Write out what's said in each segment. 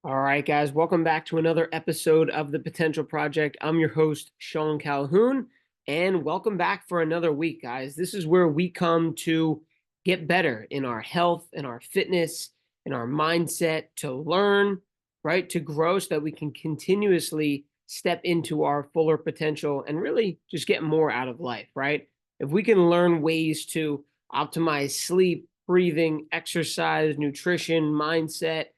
All right, guys, welcome back to another episode of The Potential Project. I'm your host, Sean Calhoun, and welcome back for another week, guys. This is where we come to get better in our health, in our fitness, in our mindset, to learn, right, to grow so that we can continuously step into our fuller potential and really just get more out of life, right? If we can learn ways to optimize sleep, breathing, exercise, nutrition, mindset,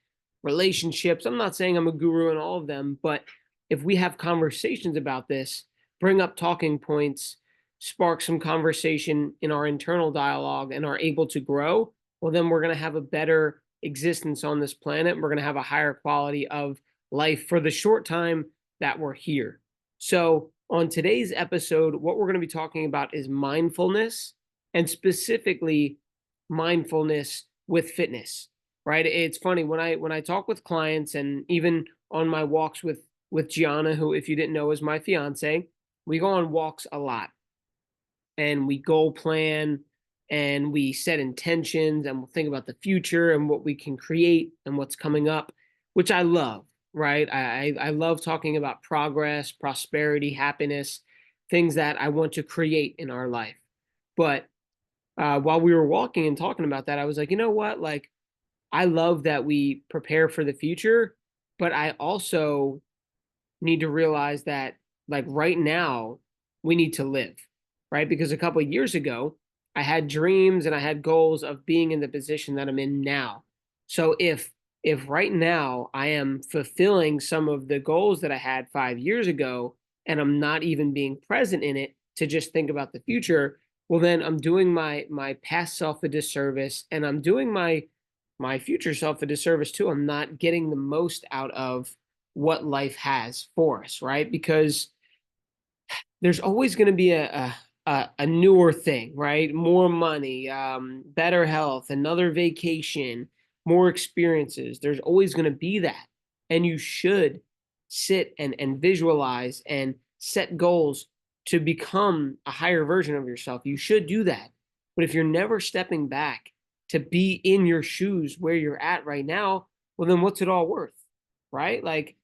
relationships. I'm not saying I'm a guru in all of them, but if we have conversations about this, bring up talking points, spark some conversation in our internal dialogue, and are able to grow, well, then we're going to have a better existence on this planet. We're going to have a higher quality of life for the short time that we're here. So, on today's episode, what we're going to be talking about is mindfulness, and specifically mindfulness with fitness, right? It's funny when I talk with clients, and even on my walks with Gianna, who, if you didn't know, is my fiance. We go on walks a lot, and we goal plan, and we set intentions, and we'll think about the future and what we can create and what's coming up, which I love, right? I love talking about progress, prosperity, happiness, things that I want to create in our life. But while we were walking and talking about that, I was like, you know what? Like, I love that we prepare for the future, but I also need to realize that, like, right now, we need to live, right? Because a couple of years ago, I had dreams and I had goals of being in the position that I'm in now. So if right now I am fulfilling some of the goals that I had 5 years ago, and I'm not even being present in it to just think about the future, well, then I'm doing my past self a disservice, and I'm doing my future self a disservice too. I'm not getting the most out of what life has for us, right? Because there's always going to be a newer thing, right? More money, better health, another vacation, more experiences. There's always going to be that, and you should sit and visualize and set goals to become a higher version of yourself. You should do that. But if you're never stepping back to be in your shoes where you're at right now, well, then what's it all worth, right? Like,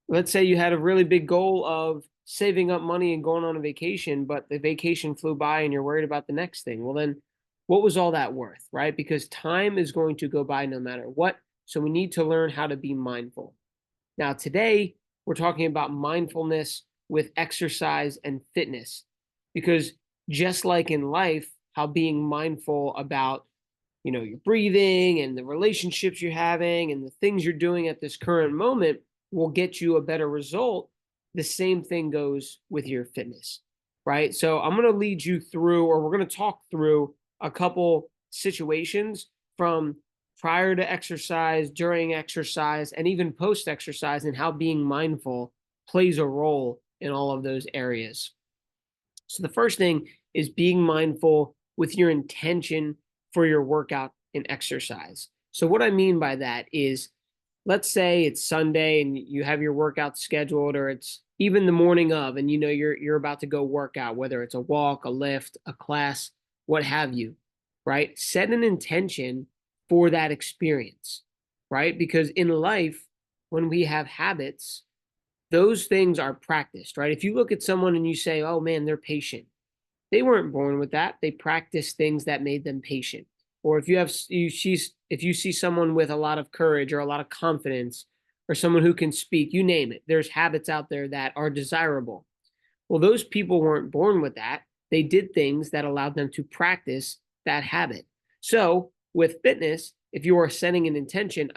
let's say you had a really big goal of saving up money and going on a vacation, but the vacation flew by and you're worried about the next thing. Well, then what was all that worth, right? Because time is going to go by no matter what. So we need to learn how to be mindful. Now, today, we're talking about mindfulness with exercise and fitness, because just like in life, how being mindful about, your breathing and the relationships you're having and the things you're doing at this current moment will get you a better result. The same thing goes with your fitness, right? So I'm going to lead you through, or we're going to talk through a couple situations from prior to exercise, during exercise, and even post exercise, and how being mindful plays a role in all of those areas. So the first thing is being mindful with your intention for your workout and exercise. So what I mean by that is, let's say it's Sunday and you have your workout scheduled, or it's even the morning of, and you're about to go work out, whether it's a walk, a lift, a class, what have you, right? Set an intention for that experience, right? Because in life, when we have habits, those things are practiced, right? If you look at someone and you say, oh man, they're patient, they weren't born with that. They practiced things that made them patient. Or if you see someone with a lot of courage or a lot of confidence, or someone who can speak, you name it, there's habits out there that are desirable. Well, those people weren't born with that. They did things that allowed them to practice that habit. So with fitness, if you are setting an intention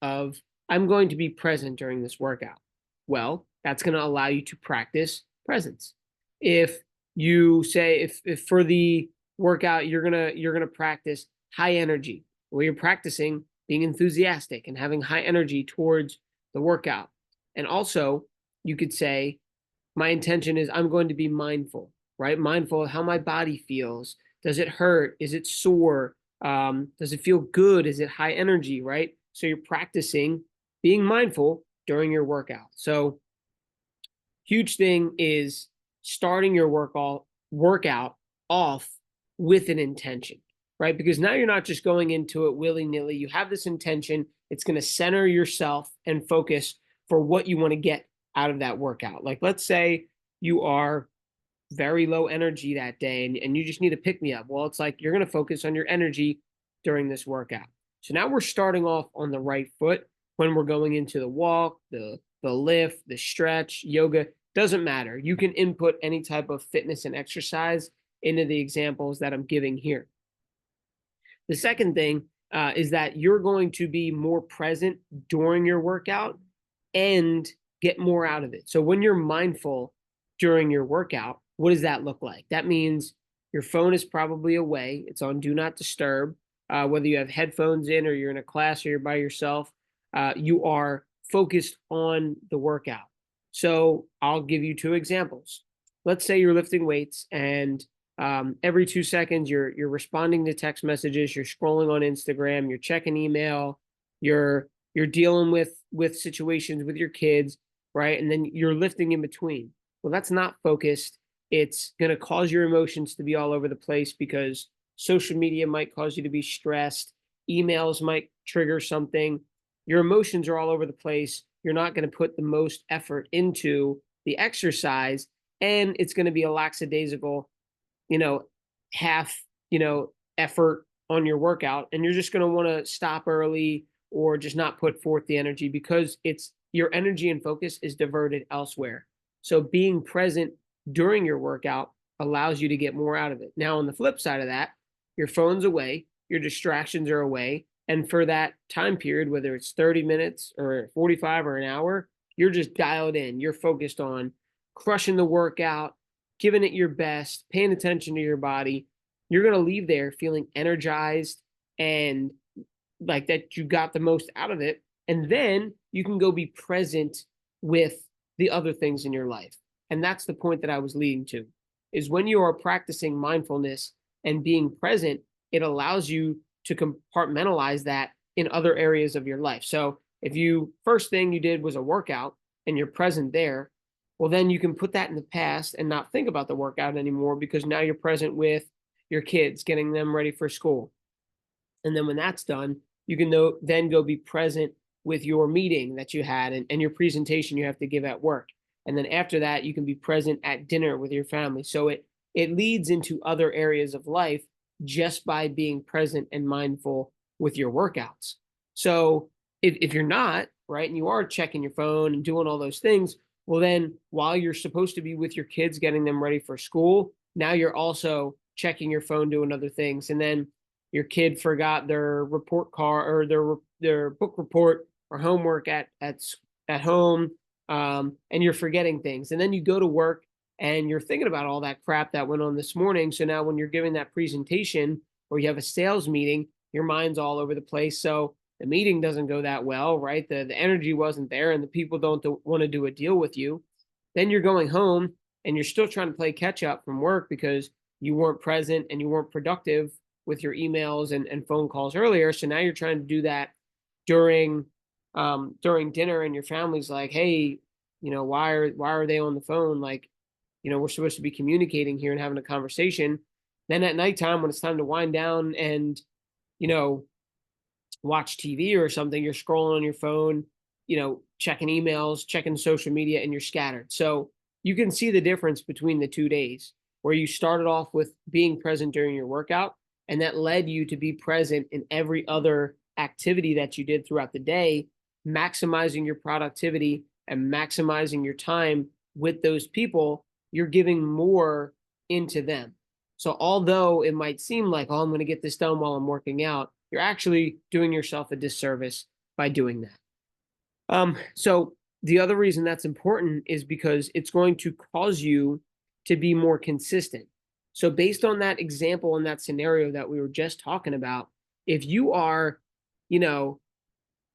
of, I'm going to be present during this workout, well, that's going to allow you to practice presence. If you say, if for the workout you're gonna practice high energy, well, you're practicing being enthusiastic and having high energy towards the workout. And also, you could say, my intention is I'm going to be mindful, right? Mindful of how my body feels. Does it hurt? Is it sore? Does it feel good? Is it high energy, right? So you're practicing being mindful during your workout. So huge thing is starting your workout off with an intention, right? Because now you're not just going into it willy-nilly. You have this intention, It's going to center yourself and focus for what you want to get out of that workout. Like, let's say you are very low energy that day and you just need to pick me up. Well, it's like you're going to focus on your energy during this workout. So now we're starting off on the right foot when we're going into the walk, the lift, the stretch, yoga, doesn't matter. You can input any type of fitness and exercise into the examples that I'm giving here. The second thing is that you're going to be more present during your workout and get more out of it. So when you're mindful during your workout, what does that look like? That means your phone is probably away. It's on do not disturb. Whether you have headphones in or you're in a class or you're by yourself, you are focused on the workout. So I'll give you two examples. Let's say you're lifting weights and every 2 seconds you're responding to text messages, you're scrolling on Instagram, you're checking email, you're dealing with situations with your kids, right? And then you're lifting in between. Well, that's not focused. It's going to cause your emotions to be all over the place because social media might cause you to be stressed. Emails might trigger something. Your emotions are all over the place. You're not going to put the most effort into the exercise, and it's going to be a lackadaisical, half, effort on your workout. And you're just going to want to stop early or just not put forth the energy because it's your energy and focus is diverted elsewhere. So being present during your workout allows you to get more out of it. Now, on the flip side of that, your phone's away, your distractions are away. And for that time period, whether it's 30 minutes or 45 or an hour, you're just dialed in. You're focused on crushing the workout, giving it your best, paying attention to your body. You're going to leave there feeling energized and like that you got the most out of it. And then you can go be present with the other things in your life. And that's the point that I was leading to, is when you are practicing mindfulness and being present, it allows you to compartmentalize that in other areas of your life. So if you first thing you did was a workout and you're present there, well, then you can put that in the past and not think about the workout anymore because now you're present with your kids, getting them ready for school. And then when that's done, you can then go be present with your meeting that you had and your presentation you have to give at work. And then after that, you can be present at dinner with your family. So it leads into other areas of life just by being present and mindful with your workouts. So if you're not, right, and you are checking your phone and doing all those things, well, then while you're supposed to be with your kids, getting them ready for school, now you're also checking your phone, doing other things. And then your kid forgot their report card or their book report or homework at home, and you're forgetting things. And then you go to work and you're thinking about all that crap that went on this morning. So now when you're giving that presentation or you have a sales meeting, your mind's all over the place. So the meeting doesn't go that well, right? The energy wasn't there and the people don't want to do a deal with you. Then you're going home and you're still trying to play catch up from work because you weren't present and you weren't productive with your emails and phone calls earlier. So now you're trying to do that during dinner and your family's like, hey, why are they on the phone? Like, we're supposed to be communicating here and having a conversation. Then at nighttime, when it's time to wind down and, watch TV or something, you're scrolling on your phone, checking emails, checking social media, and you're scattered. So you can see the difference between the 2 days where you started off with being present during your workout, and that led you to be present in every other activity that you did throughout the day, maximizing your productivity and maximizing your time with those people. You're giving more into them. So although it might seem like, oh, I'm going to get this done while I'm working out, you're actually doing yourself a disservice by doing that. So the other reason that's important is because it's going to cause you to be more consistent. So based on that example and that scenario that we were just talking about, if you are,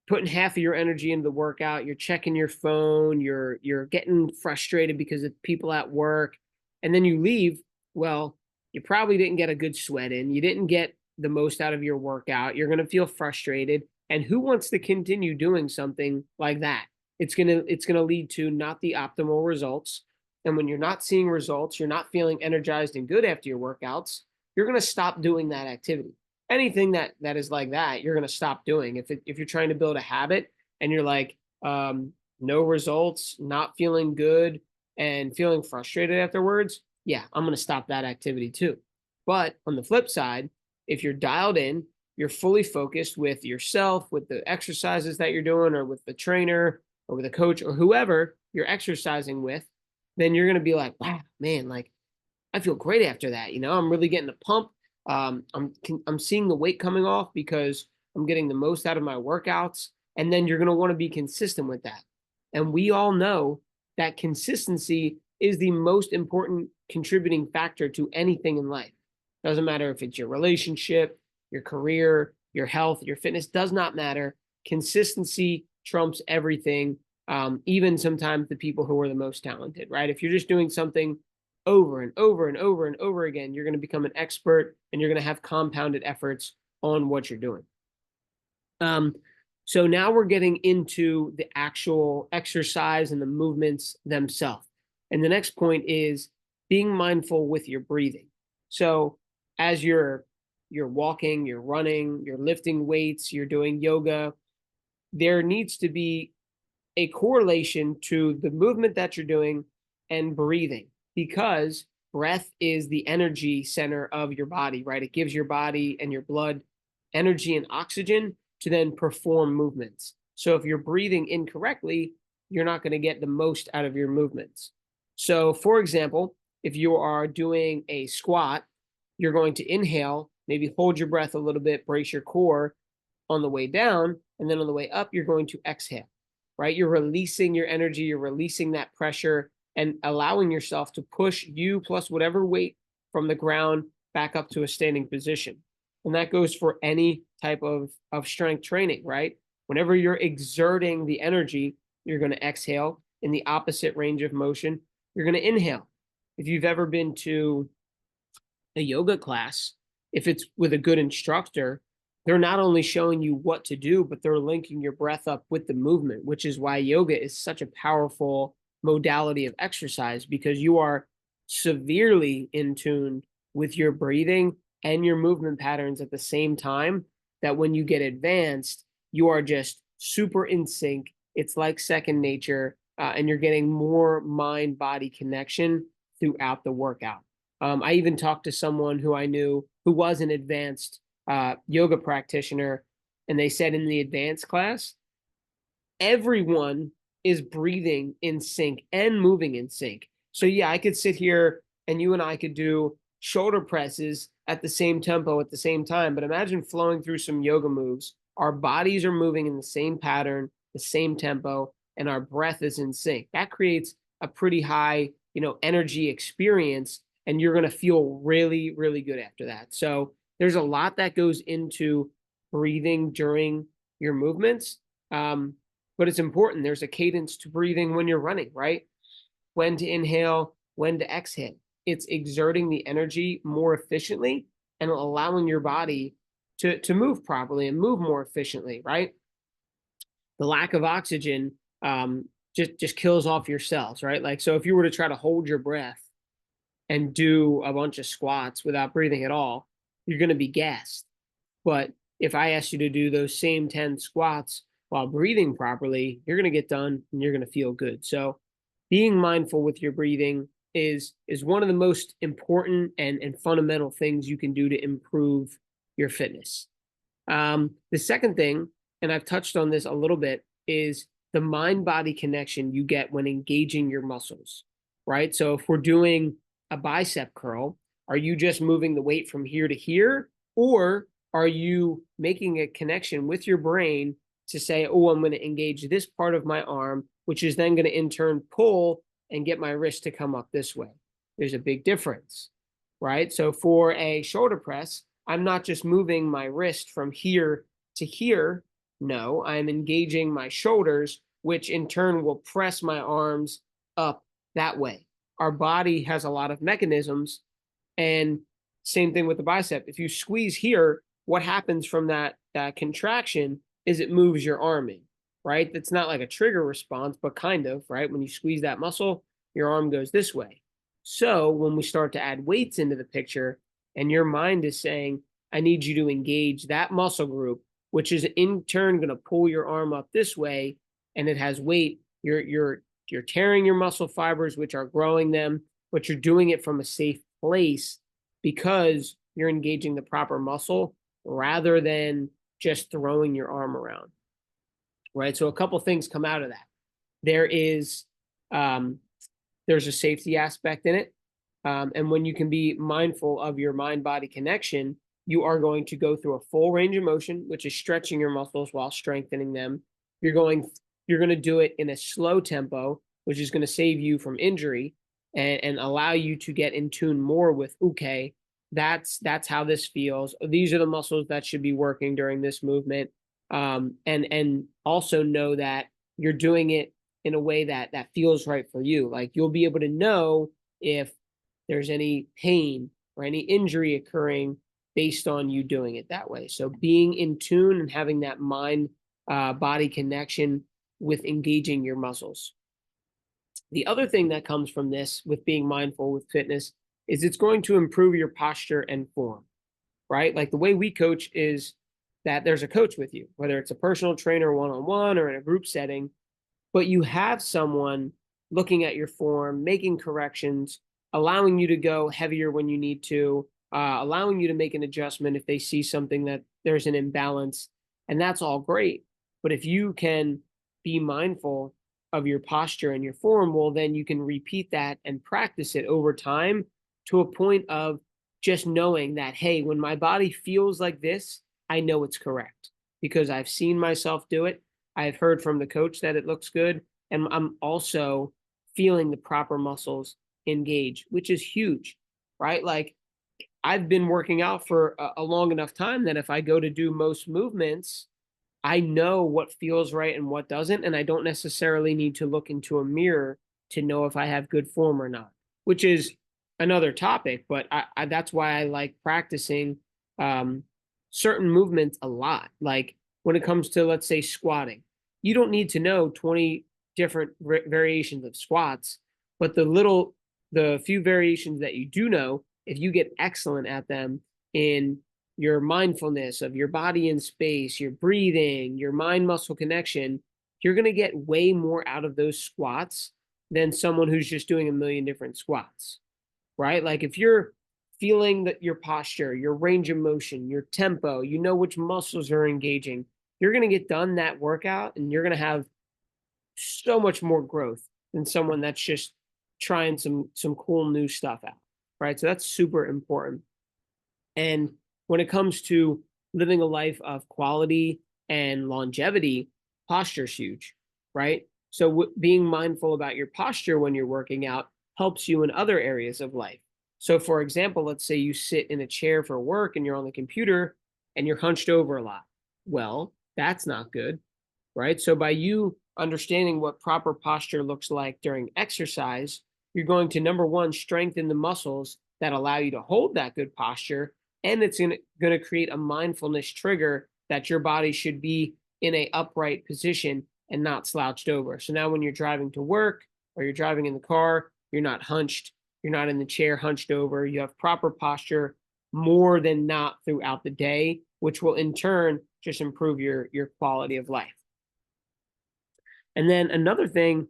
putting half of your energy into the workout, you're checking your phone, you're getting frustrated because of people at work, and then you leave, well, you probably didn't get a good sweat in. You didn't get the most out of your workout. You're going to feel frustrated. And who wants to continue doing something like that? It's going to lead to not the optimal results. And when you're not seeing results, you're not feeling energized and good after your workouts, you're going to stop doing that activity. anything that is like that, you're going to stop doing. If you're trying to build a habit and you're like, no results, not feeling good, and feeling frustrated afterwards, yeah, I'm going to stop that activity too. But on the flip side, if you're dialed in, you're fully focused with yourself, with the exercises that you're doing, or with the trainer, or with a coach, or whoever you're exercising with, then you're going to be like, wow, man, like I feel great after that. I'm really getting a pump. I'm seeing the weight coming off because I'm getting the most out of my workouts. And then you're going to want to be consistent with that. And we all know that consistency is the most important contributing factor to anything in life. Doesn't matter if it's your relationship, your career, your health, your fitness, does not matter. Consistency trumps everything, even sometimes the people who are the most talented, right? If you're just doing something over and over and over and over again, you're going to become an expert and you're going to have compounded efforts on what you're doing. So now we're getting into the actual exercise and the movements themselves. And the next point is being mindful with your breathing. So as you're walking, you're running, you're lifting weights, you're doing yoga, there needs to be a correlation to the movement that you're doing and breathing, because breath is the energy center of your body, right? It gives your body and your blood energy and oxygen to then perform movements. So if you're breathing incorrectly, you're not going to get the most out of your movements. So for example, if you are doing a squat, you're going to inhale, maybe hold your breath a little bit, brace your core on the way down, and then on the way up, you're going to exhale, right? You're releasing your energy, you're releasing that pressure and allowing yourself to push you plus whatever weight from the ground back up to a standing position. And that goes for any type of strength training, right? Whenever you're exerting the energy, you're going to exhale. In the opposite range of motion, you're going to inhale. If you've ever been to a yoga class, if it's with a good instructor, they're not only showing you what to do, but they're linking your breath up with the movement, which is why yoga is such a powerful modality of exercise, because you are severely in tune with your breathing and your movement patterns at the same time, that when you get advanced, you are just super in sync. It's like second nature, and you're getting more mind-body connection throughout the workout. I even talked to someone who I knew who was an advanced yoga practitioner, and they said in the advanced class, everyone is breathing in sync and moving in sync. So yeah, I could sit here and you and I could do shoulder presses at the same tempo at the same time, but imagine flowing through some yoga moves. Our bodies are moving in the same pattern, the same tempo, and our breath is in sync. That creates a pretty high, energy experience, and you're going to feel really, really good after that. So there's a lot that goes into breathing during your movements. But it's important. There's a cadence to breathing when you're running, right? When to inhale, when to exhale. It's exerting the energy more efficiently and allowing your body to move properly and move more efficiently, right? The lack of oxygen just kills off your cells, right? Like, so if you were to try to hold your breath and do a bunch of squats without breathing at all, you're going to be gassed. But if I asked you to do those same 10 squats while breathing properly, you're going to get done and you're going to feel good. So being mindful with your breathing is one of the most important and fundamental things you can do to improve your fitness. The second thing, and I've touched on this a little bit, is the mind-body connection you get when engaging your muscles, right? So if we're doing a bicep curl, are you just moving the weight from here to here? Or are you making a connection with your brain to say, oh, I'm going to engage this part of my arm, which is then going to in turn pull and get my wrist to come up this way? There's a big difference, right? So for a shoulder press, I'm not just moving my wrist from here to here. No, I'm engaging my shoulders, which in turn will press my arms up that way. Our body has a lot of mechanisms, and same thing with the bicep. If you squeeze here, what happens from that contraction is it moves your arm in, right? That's not like a trigger response, but kind of, right? When you squeeze that muscle, your arm goes this way. So when we start to add weights into the picture and your mind is saying, I need you to engage that muscle group, which is in turn going to pull your arm up this way, and it has weight. You're tearing your muscle fibers, which are growing them, but you're doing it from a safe place because you're engaging the proper muscle rather than just throwing your arm around, right? So a couple things come out of that. There is there's a safety aspect in it. And when you can be mindful of your mind-body connection, you are going to go through a full range of motion, which is stretching your muscles while strengthening them. You're going to do it in a slow tempo, which is going to save you from injury and allow you to get in tune more with, okay, that's how this feels. These are the muscles that should be working during this movement. And also know that you're doing it in a way that feels right for you. Like you'll be able to know if there's any pain or any injury occurring based on you doing it that way. So being in tune and having that mind body connection with engaging your muscles. The other thing that comes from this with being mindful with fitness is it's going to improve your posture and form, right? Like the way we coach is that there's a coach with you, whether it's a personal trainer one-on-one or in a group setting, but you have someone looking at your form, making corrections, allowing you to go heavier when you need to, allowing you to make an adjustment if they see something that there's an imbalance. And that's all great. But if you can be mindful of your posture and your form, well, then you can repeat that and practice it over time to a point of just knowing that, hey, when my body feels like this, I know it's correct because I've seen myself do it. I've heard from the coach that it looks good. And I'm also feeling the proper muscles engage, which is huge, right? Like I've been working out for a long enough time that if I go to do most movements, I know what feels right and what doesn't. And I don't necessarily need to look into a mirror to know if I have good form or not, which is another topic. But that's why I like practicing certain movements a lot. Like when it comes to, let's say, squatting, you don't need to know 20 different variations of squats, but the few variations that you do know, if you get excellent at them in your mindfulness of your body in space, your breathing, your mind muscle connection, you're going to get way more out of those squats than someone who's just doing a million different squats, right? Like if you're feeling that your posture, your range of motion, your tempo, you know which muscles are engaging, you're going to get done that workout and you're going to have so much more growth than someone that's just trying some cool new stuff out, right? So that's super important. And when it comes to living a life of quality and longevity, posture is huge, right? So being mindful about your posture when you're working out helps you in other areas of life. So for example, let's say you sit in a chair for work and you're on the computer and you're hunched over a lot. Well, that's not good, right? So by you understanding what proper posture looks like during exercise, you're going to, number one, strengthen the muscles that allow you to hold that good posture. And it's going to create a mindfulness trigger that your body should be in a upright position and not slouched over. So now when you're driving to work or you're driving in the car, you're not hunched, you're not in the chair hunched over, you have proper posture more than not throughout the day, which will in turn just improve your quality of life. And then another thing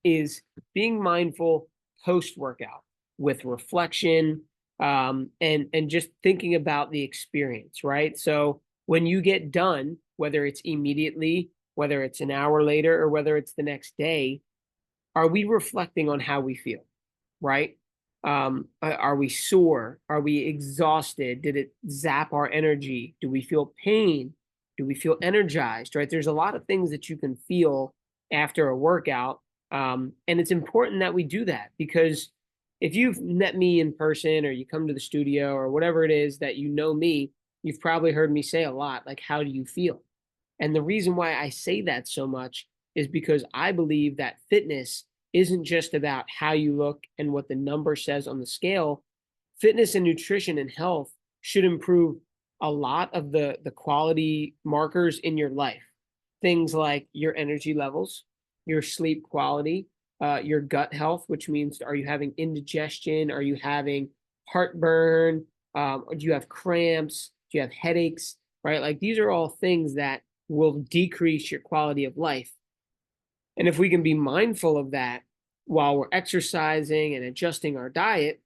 is being mindful post-workout with reflection and just thinking about the experience, right? So when you get done, whether it's immediately, whether it's an hour later, or whether it's the next day, are we reflecting on how we feel, right? Are we sore? Are we exhausted? Did it zap our energy? Do we feel pain? Do we feel energized, right? There's a lot of things that you can feel after a workout. And it's important that we do that because if you've met me in person or you come to the studio or whatever it is that you know me, you've probably heard me say a lot, like, how do you feel? And the reason why I say that so much is because I believe that fitness isn't just about how you look and what the number says on the scale. Fitness and nutrition and health should improve a lot of the quality markers in your life. Things like your energy levels, your sleep quality, your gut health, which means are you having indigestion? Are you having heartburn? Or do you have cramps? Do you have headaches, right? Like these are all things that will decrease your quality of life. And if we can be mindful of that while we're exercising and adjusting our diet,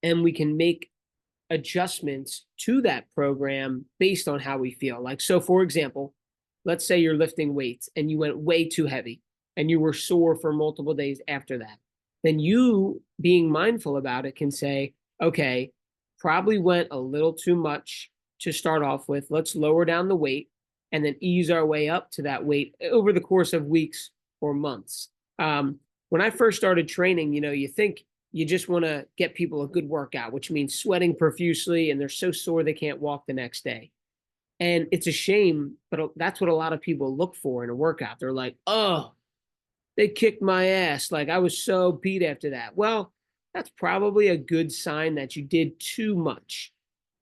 and we can make adjustments to that program based on how we feel. Like, so for example, let's say you're lifting weights and you went way too heavy and you were sore for multiple days after that. Then you being mindful about it can say, okay, probably went a little too much to start off with. Let's lower down the weight and then ease our way up to that weight over the course of weeks or months. When I first started training, you think you just want to get people a good workout, which means sweating profusely and they're so sore they can't walk the next day. And it's a shame, but that's what a lot of people look for in a workout. They're like, oh, they kicked my ass. Like I was so beat after that. Well, that's probably a good sign that you did too much,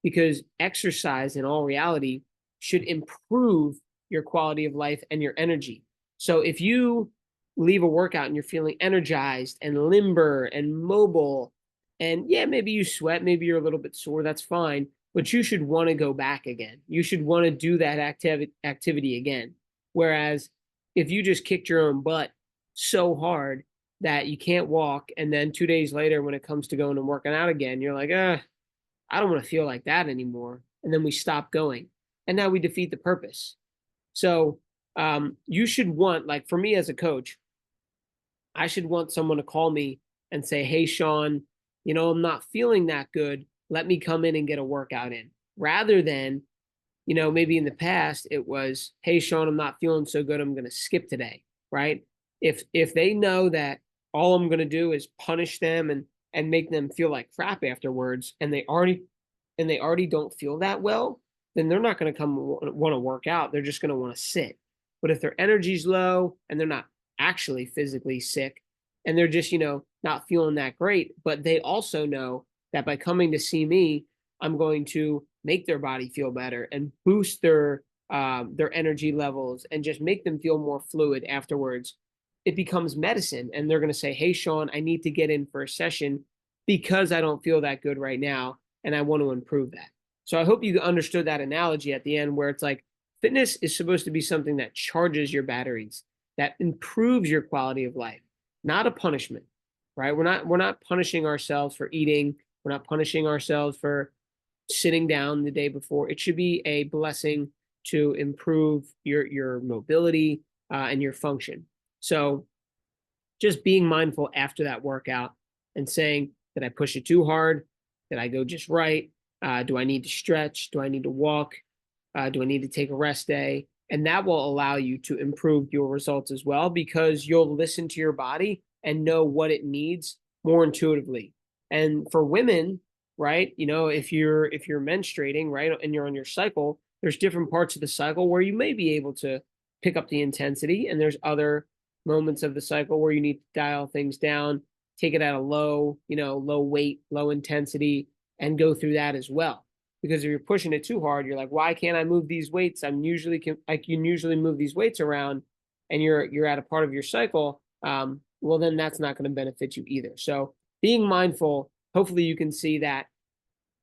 because exercise in all reality should improve your quality of life and your energy. So if you leave a workout and you're feeling energized and limber and mobile, and yeah, maybe you sweat, maybe you're a little bit sore, that's fine, but you should want to go back again. You should want to do that activity again. Whereas if you just kicked your own butt so hard that you can't walk, and then 2 days later, when it comes to going and working out again, you're like, I don't want to feel like that anymore. And then we stop going. And now we defeat the purpose. So you should want, like for me as a coach, I should want someone to call me and say, hey, Sean, I'm not feeling that good. Let me come in and get a workout in. Rather than, maybe in the past it was, hey, Sean, I'm not feeling so good. I'm going to skip today. Right. If they know that all I'm going to do is punish them and make them feel like crap afterwards, and they already don't feel that well, then they're not going to come want to work out. They're just going to want to sit. But if their energy's low and they're not actually physically sick and they're just, not feeling that great, but they also know that by coming to see me, I'm going to make their body feel better and boost their energy levels and just make them feel more fluid afterwards. It becomes medicine, and they're going to say, hey, Sean, I need to get in for a session because I don't feel that good right now, and I want to improve that. So I hope you understood that analogy at the end, where it's like fitness is supposed to be something that charges your batteries, that improves your quality of life, not a punishment, right? We're not punishing ourselves for eating. We're not punishing ourselves for sitting down the day before. It should be a blessing to improve your mobility and your function. So just being mindful after that workout and saying, did I push it too hard? Did I go just right? Do I need to stretch? Do I need to walk? Do I need to take a rest day? And that will allow you to improve your results as well, because you'll listen to your body and know what it needs more intuitively. And for women, right, if you're menstruating, right, and you're on your cycle, there's different parts of the cycle where you may be able to pick up the intensity, and there's other moments of the cycle where you need to dial things down, take it at a low weight, low intensity, and go through that as well. Because if you're pushing it too hard, you're like, why can't I move these weights? I can usually move these weights around, and you're at a part of your cycle. Well, then that's not going to benefit you either. So being mindful, hopefully you can see that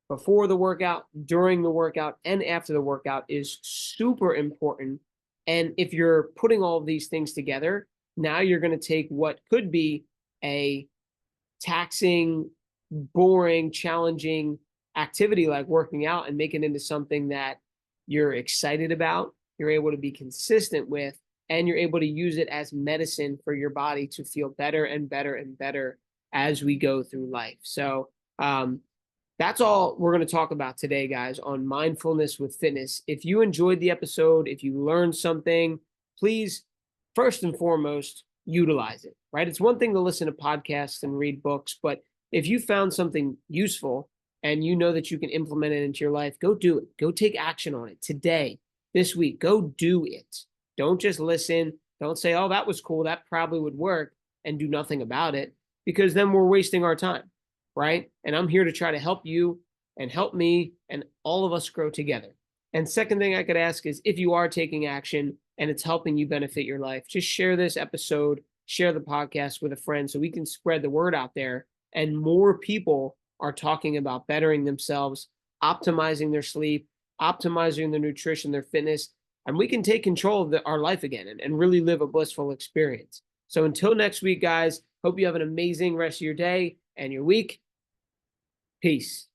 before the workout, during the workout, and after the workout is super important. And if you're putting all of these things together, now you're going to take what could be a taxing, boring, challenging activity like working out and make it into something that you're excited about, you're able to be consistent with, and you're able to use it as medicine for your body to feel better and better and better as we go through life. So that's all we're going to talk about today, guys, on mindfulness with fitness. If you enjoyed the episode, if you learned something, please, first and foremost, utilize it, right? It's one thing to listen to podcasts and read books, but if you found something useful and you know that you can implement it into your life, go do it. Go take action on it today, this week. Go do it. Don't just listen. Don't say, oh, that was cool, that probably would work, and do nothing about it, because then we're wasting our time, right? And I'm here to try to help you and help me and all of us grow together. And second thing I could ask is, if you are taking action and it's helping you benefit your life, just share this episode, share the podcast with a friend so we can spread the word out there, and more people are talking about bettering themselves optimizing their sleep, optimizing their nutrition, their fitness, and we can take control of our life again and really live a blissful experience. So until next week, guys, hope you have an amazing rest of your day and your week. Peace.